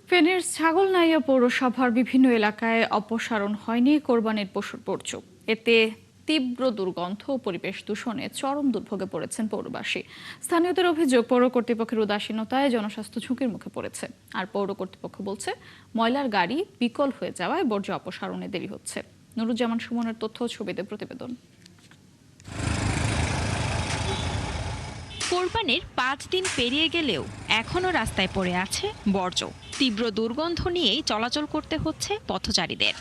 ফেনীর ছাগলনাইয়া পৌরসভার বিভিন্ন এলাকায় অপসারণ হয়নি কোরবানির পশুর বর্জ্য। এতে তীব্র দুর্গন্ধ ও পরিবেশ দূষণে চরম দুর্ভোগে পড়েছেন পৌরবাসী। স্থানীয়দের অভিযোগ, পৌর কর্তৃপক্ষের উদাসীনতায় জনস্বাস্থ্য ঝুঁকির মুখে পড়েছে। আর পৌর কর্তৃপক্ষ বলছে, ময়লার গাড়ি বিকল হয়ে যাওয়ায় বর্জ্য অপসারণে দেরি হচ্ছে। নুরুজ্জামান সুমনের তথ্য ও ছবিতে প্রতিবেদন। কোরবানির 5 দিন পেরিয়ে গেলেও এখনো রাস্তায় পড়ে আছে বর্জ্য। তীব্র দুর্গন্ধ নিয়েই চলাচল করতে হচ্ছে পথচারীদের।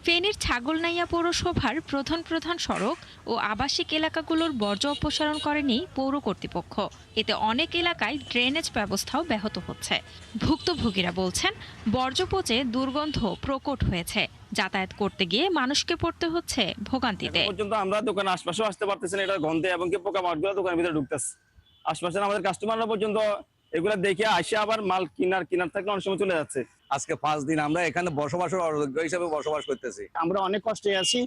ফেনীর ছাগলনাইয়া পৌরসভার প্রধান সড়ক ও আবাসিক এলাকাগুলোর বর্জ্য অপসারণ করেনি পৌর কর্তৃপক্ষ। এতে অনেক এলাকায় ড্রেনেজ ব্যবস্থাও ব্যাহত হচ্ছে। ভুক্তভোগীরা বলছেন, বর্জ্য পচে দুর্গন্ধ প্রকট হয়েছে। যাতায়াত করতে গিয়ে মানুষকে পড়তে হচ্ছে ভোগান্তিতে। পর্যন্ত আমরা দোকান আশপাশেও আসতে পারতেছি না, এটা গন্ধে এবং কি পোকামাকড়গুলো দোকানের ভিতরে ঢুকতেছে। আশপাশের আমাদের কাস্টমাররা পর্যন্ত এগুলা দেখে আসে আবার মাল কিনার থাকলে অনেক সময় চলে যাচ্ছে। আজকে 5 দিন আমরা এখানে বসবাসের অযোগ্য হিসেবে বসবাস করতেছি। আমরা অনেক কষ্টে আছি।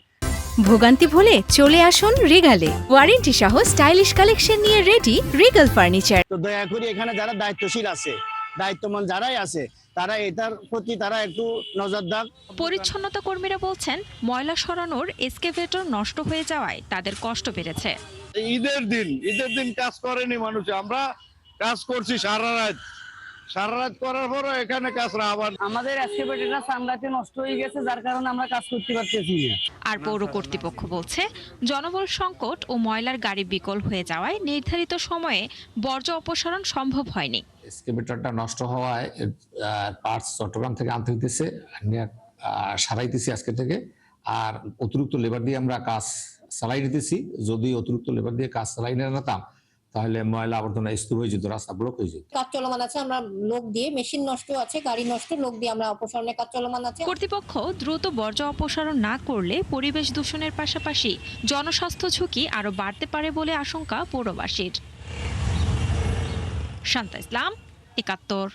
ভোগান্তি ভুলে চলে আসুন রিগালে। ওয়ারেন্টি সহ স্টাইলিশ কালেকশন নিয়ে রেডি রিগাল ফার্নিচার। তো দয়া করে এখানে যারা দায়িত্বশীল আছে, দায়িত্বমান যারাই আছে, তারা এটার প্রতি তারা একটু নজর দাও। পরিচ্ছন্নতা কর্মীরা বলছেন, ময়লা সরানোর এসকেভেটর নষ্ট হয়ে যাওয়ায় তাদের কষ্ট বেড়েছে। ঈদের দিন কাজ করেনি মানুষ, আমরা কাজ করছি সারা রাত করার পরও এখানে কাজ আবার আমাদের এসকেভেটরটা সানলাইটে নষ্ট হয়ে গেছে, যার কারণে আমরা কাজ করতে পারতেছি না। আর পৌর কর্তৃপক্ষ বলছে, জনবল সংকট ও ময়লার গাড়ি বিকল হয়ে যাওয়ায় নির্ধারিত সময়ে বর্জ্য অপসারণ সম্ভব হয়নি। এক্সকেভেটরটা নষ্ট হওয়ায় পার্টস চট্টগ্রাম থেকে আনতে হইতেছে, সারাইতেছি আজকে থেকে। আর অতিরিক্ত লেবার দিয়ে আমরা কাজ চালাই নিতেছি। যদি অতিরিক্ত লেবার দিয়ে কাজ চালাই নিতাম, তাহলে ময়লা আবর্জনা স্তূপ হয়ে যেত, রাস্তা ব্লক হয়ে যেত। কাজ চলমান আছে, আমরা লোক দিয়ে, মেশিন নষ্ট আছে, গাড়ি নষ্ট, লোক দিয়ে আমরা অপসারণের কাজ চলমান আছে। কর্তৃপক্ষ দ্রুত বর্জ্য অপসারণ না করলে পরিবেশ দূষণের পাশাপাশি জনস্বাস্থ্য ঝুঁকি আরো বাড়তে পারে বলে আশঙ্কা পৌরবাসীর। শান্তা ইসলাম, ৭১।